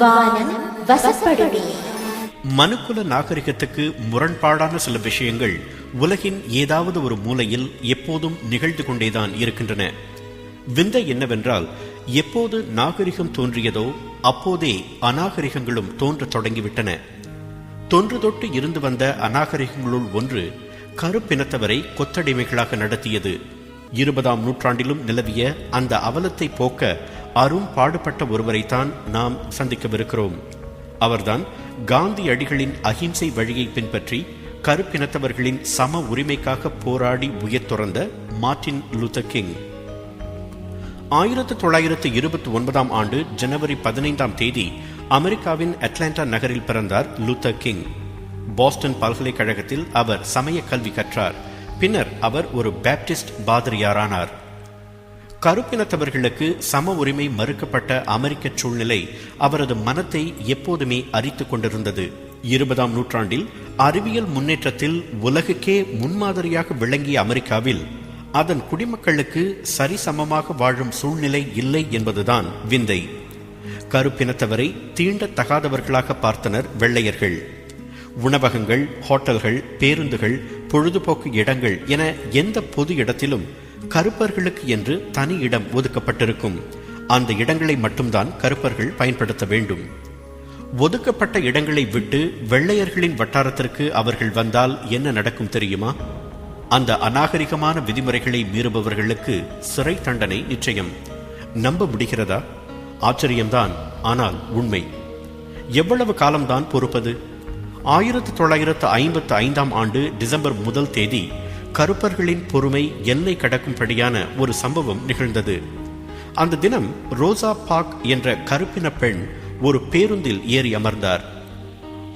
வானம் வசப்படுமே. மனுக்குல நாகரிகத்துக்கு முரண்பாடான சில விஷயங்கள் உலகின் ஏதாவது ஒரு மூலையில் எப்போதும் நிகழ்ந்து கொண்டேதான் இருக்கின்றன. விந்தை என்னவென்றால், எப்போது நாகரிகம் தோன்றியதோ அப்போதே அநாகரிகங்களும் தோன்றத் தொடங்கிவிட்டன. தொன்று தொட்டு இருந்து வந்த அநாகரிகங்களுள் ஒன்று கருப்பினத்தவரை கொத்தடிமைகளாக நடத்தியது. 20ஆம் நூற்றாண்டிலும் நிலவிய அந்த அவலத்தை போக்க அரும் பாடுபட்ட ஒருவரைத்தான் நாம் சந்திக்கவிருக்கிறோம். அவர்தான் காந்தியடிகளின் அஹிம்சை வழியை பின்பற்றி கருப்பினத்தவர்களின் சம உரிமைக்காக போராடி உயிர் துறந்த மார்ட்டின் லூதர் கிங். 1929ஆம் ஆண்டு ஜனவரி 15ஆம் தேதி அமெரிக்காவின் அட்லாண்டா நகரில் பிறந்தார் லூதர் கிங். பாஸ்டன் பல்கலைக்கழகத்தில் அவர் சமய கல்வி கற்றார். பின்னர் அவர் ஒரு பேப்டிஸ்ட் பாதிரியாரானார். கருப்பினத்தவர்களுக்கு சம உரிமை மறுக்கப்பட்ட அமெரிக்க சூழ்நிலை அவரது மனத்தை எப்போதுமே அரித்துக் கொண்டிருந்தது. 20ஆம் நூற்றாண்டில் அறிவியல் முன்னேற்றத்தில் உலகுக்கே முன்மாதிரியாக விளங்கிய அமெரிக்காவில் அதன் குடிமக்களுக்கு சரிசமமாக வாழும் சூழ்நிலை இல்லை என்பதுதான் விந்தை. கருப்பினத்தவரை தீண்டத்தகாதவர்களாக பார்த்தனர் வெள்ளையர்கள். உணவகங்கள், ஹோட்டல்கள், பேருந்துகள், பொழுதுபோக்கு இடங்கள் என எந்த பொது இடத்திலும் கருப்பர்களுக்கு என்று தனி இடம் ஒதுக்கப்பட்டிருக்கும். அந்த இடங்களை மட்டும்தான் கருப்பர்கள் பயன்படுத்த வேண்டும். ஒதுக்கப்பட்ட இடங்களை விட்டு வெள்ளையர்களின் வட்டாரத்திற்கு அவர்கள் வந்தால் என்ன நடக்கும் தெரியுமா? அந்த அநாகரிகமான விதிமுறைகளை மீறுபவர்களுக்கு சிறை தண்டனை நிச்சயம். நம்ப முடிகிறதா? ஆச்சரியம்தான், ஆனால் உண்மை. எவ்வளவு காலம்தான் பொறுப்பது? 1955ஆம் ஆண்டு டிசம்பர் 1 தேதி கருப்பர்களின் பொறுமை எல்லை கடக்கும்படியான ஒரு சம்பவம் நிகழ்ந்தது. அந்த தினம் ரோசா பார்க் என்ற கருப்பின பெண் ஒரு பேருந்தில் ஏறி அமர்ந்தார்.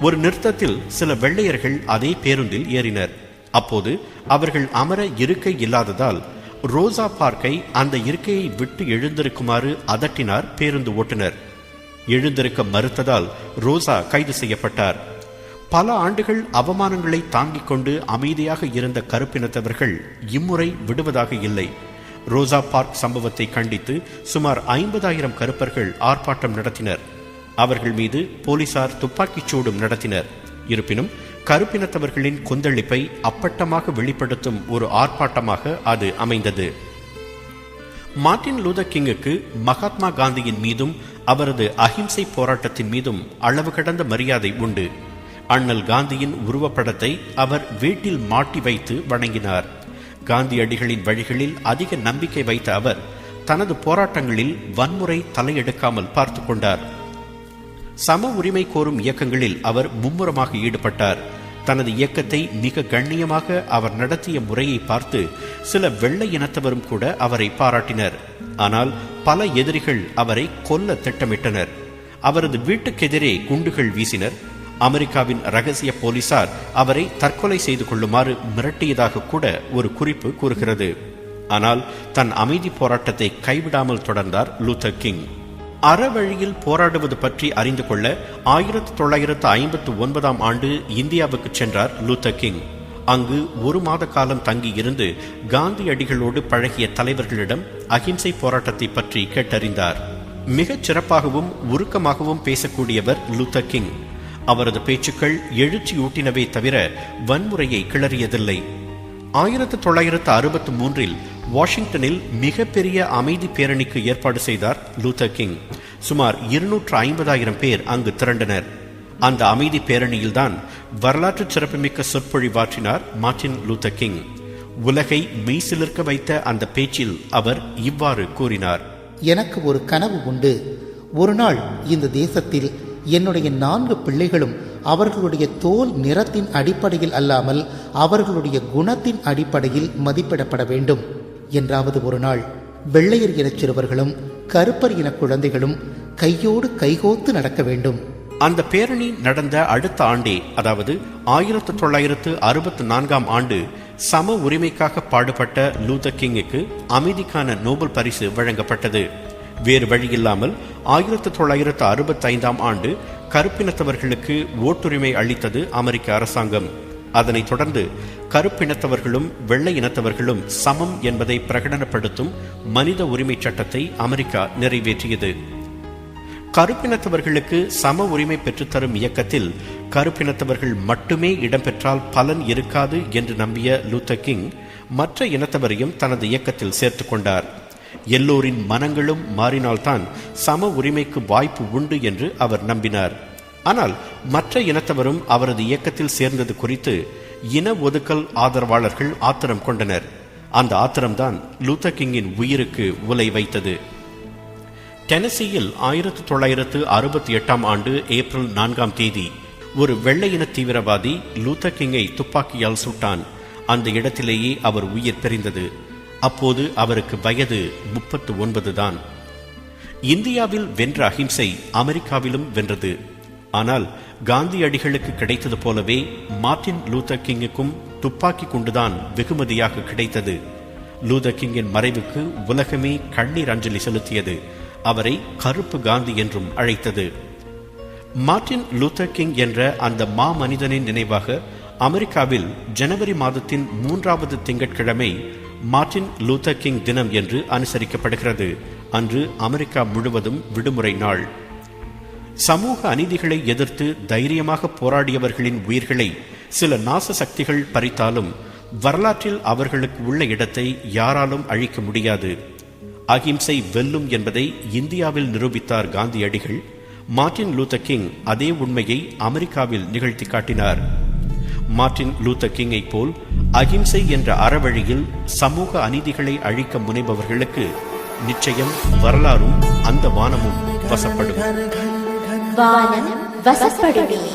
ஒரு நிறுத்தத்தில் சில வெள்ளையர்கள் அதே பேருந்தில் ஏறினர். அப்போது அவர்கள் அமர இருக்கை இல்லாததால் ரோசா பார்க்கை அந்த இருக்கையை விட்டு எழுந்திருக்குமாறு அதட்டினார் பேருந்து ஓட்டுநர். எழுந்திருக்க மறுத்ததால் ரோசா கைது செய்யப்பட்டார். பல ஆண்டுகள் அவமானங்களை தாங்கிக் கொண்டு அமைதியாக இருந்த கருப்பினத்தவர்கள் இம்முறை விடுவதாக இல்லை. ரோசா பார்க் சம்பவத்தை கண்டித்து சுமார் 50,000 கருப்பர்கள் ஆர்ப்பாட்டம் நடத்தினர். அவர்கள் மீது போலீசார் துப்பாக்கிச் சூடும் நடத்தினர். இருப்பினும் கருப்பினத்தவர்களின் கொந்தளிப்பை அப்பட்டமாக வெளிப்படுத்தும் ஒரு ஆர்ப்பாட்டமாக அது அமைந்தது. மார்ட்டின் லூதர் கிங்குக்கு மகாத்மா காந்தியின் மீதும் அவரது அஹிம்சை போராட்டத்தின் மீதும் அளவு கடந்த மரியாதை உண்டு. அண்ணல் காந்தியின் உருவப்படத்தை அவர் வீட்டில் மாட்டி வைத்து வணங்கினார். காந்தியடிகளின் வழிகளில் அதிக நம்பிக்கை வைத்த அவர் தனது போராட்டங்களில் வன்முறை தலையெடுக்காமல் பார்த்து கொண்டார். சம உரிமை கோரும் இயக்கங்களில் அவர் மும்முரமாக ஈடுபட்டார். தனது இயக்கத்தை மிக கண்ணியமாக அவர் நடத்திய முறையை பார்த்து சில வெள்ளை இனத்தவரும் கூட அவரை பாராட்டினர். ஆனால் பல எதிரிகள் அவரை கொல்ல திட்டமிட்டனர். அவரது வீட்டுக்கெதிரே குண்டுகள் வீசினர். அமெரிக்காவின் ரகசிய போலீசார் அவரை தற்கொலை செய்து கொள்ளுமாறு மிரட்டியதாக கூட ஒரு குறிப்பு கூறுகிறது. ஆனால் தன் அமைதி போராட்டத்தை கைவிடாமல் தொடர்ந்தார் லூதர் கிங். அறவழியில் போராடுவது பற்றி அறிந்து கொள்ள 1959ஆம் ஆண்டு இந்தியாவுக்கு சென்றார் லூதர் கிங். அங்கு 1 மாத காலம் தங்கி இருந்து காந்தியடிகளோடு பழகிய தலைவர்களிடம் அஹிம்சை போராட்டத்தை பற்றி கேட்டறிந்தார். மிகச் சிறப்பாகவும் உருக்கமாகவும் பேசக்கூடியவர் லூதர் கிங். அவரது பேச்சுக்கள் எழுச்சியூட்டினவே தவிர வன்முறையை கிளறியதில்லை. 1963இல் வாஷிங்டனில் மிகப்பெரிய அமைதி பேரணிக்கு ஏற்பாடு செய்தார் லூதர் கிங். சுமார் 250,000 பேர் அங்கு திரண்டனர். அந்த அமைதி பேரணியில்தான் வரலாற்று சிறப்புமிக்க சொற்பொழிவாற்றினார் மார்ட்டின் லூதர் கிங். உலகை மெய்சிலிர்க்க வைத்த அந்த பேச்சில் அவர் இவ்வாறு கூறினார்: எனக்கு ஒரு கனவு உண்டு. ஒரு நாள் இந்த தேசத்தில் என்னுடைய 4 பிள்ளைகளும் அவர்களுடைய தோல் நிறத்தின் அடிப்படையில் அல்லாமல் அவர்களுடைய குணத்தின் அடிப்படையில் மதிப்பிடப்பட வேண்டும். என்றாவது ஒரு நாள் வெள்ளையர் இனச் சிறுவர்களும் கருப்பர் இன குழந்தைகளும் கையோடு கைகோத்து நடக்க வேண்டும். அந்த பேரணி நடந்த அடுத்த ஆண்டே, அதாவது 1964ஆம் ஆண்டு சம உரிமைக்காக பாடுபட்ட லூதர் கிங்குக்கு அமைதிக்கான நோபல் பரிசு வழங்கப்பட்டது. வேறு வழியில்லாமல் 1965ஆம் ஆண்டு கருப்பினத்தவர்களுக்கு ஓட்டுரிமை அளித்தது அமெரிக்க அரசாங்கம். அதனைத் தொடர்ந்து கருப்பினத்தவர்களும் வெள்ளை இனத்தவர்களும் சமம் என்பதை பிரகடனப்படுத்தும் மனித உரிமை சட்டத்தை அமெரிக்கா நிறைவேற்றியது. கருப்பினத்தவர்களுக்கு சம உரிமை பெற்றுத்தரும் இயக்கத்தில் கருப்பினத்தவர்கள் மட்டுமே இடம்பெற்றால் பலன் இருக்காது என்று நம்பிய லூத்தர் கிங் மற்ற இனத்தவரையும் தனது இயக்கத்தில் சேர்த்துக் கொண்டார். எல்லோரின் மனங்களும் மாறினால்தான் சம உரிமைக்கு வாய்ப்பு உண்டு என்று அவர் நம்பினார். ஆனால் மற்ற இனத்தவரும் அவரது இயக்கத்தில் சேர்ந்தது குறித்து இன ஒதுக்கல் ஆதரவாளர்கள் ஆத்திரம் கொண்டனர். அந்த ஆத்திரம்தான் லூத்தர் கிங்கின் உயிருக்கு உலை வைத்தது. டெனசியில் 1968 ஏப்ரல் 4 ஒரு வெள்ளையின தீவிரவாதி லூத்தர் கிங்கை துப்பாக்கியால் சுட்டான். அந்த இடத்திலேயே அவர் உயிர் பிரிந்தது. அப்போது அவருக்கு வயது 39 தான். இந்தியாவில் வென்ற அகிம்சை அமெரிக்காவிலும் வென்றது. ஆனால் காந்தியடிகளுக்கு கிடைத்தது போலவே மார்ட்டின் லூத்தர் கிங்குக்கும் துப்பாக்கி குண்டுதான் வெகுமதியாக கிடைத்தது. லூத்தர் கிங்கின் மறைவுக்கு உலகமே கண்ணீர் அஞ்சலி செலுத்தியது. அவரை கருப்பு காந்தி என்றும் அழைத்தது. மார்ட்டின் லூத்தர் கிங் என்ற அந்த மாமனிதனின் நினைவாக அமெரிக்காவில் ஜனவரி மாதத்தின் 3வது திங்கட்கிழமை மார்ட்டின் லூத்தர் கிங் தினம் என்று அனுசரிக்கப்படுகிறது. அன்று அமெரிக்கா முழுவதும் விடுமுறை நாள். சமூக அநீதிகளை எதிர்த்து தைரியமாக போராடியவர்களின் உயிர்களை சில நாச சக்திகள் பறித்தாலும் வரலாற்றில் அவர்களுக்கு உள்ள இடத்தை யாராலும் அழிக்க முடியாது. அகிம்சை வெல்லும் என்பதை இந்தியாவில் நிரூபித்தார் காந்தியடிகள். மார்ட்டின் லூத்தர் கிங் அதே உண்மையை அமெரிக்காவில் நிகழ்த்தி காட்டினார். மார்ட்டின் லூத்தர் கிங்கை போல் அகிம்சை என்ற அறவழியில் சமூக அநீதிகளை அழிக்க முனைபவர்களுக்கு நிச்சயம் வரலாறும் அந்த வானமும் வசப்படும். வானம் வசப்படும்.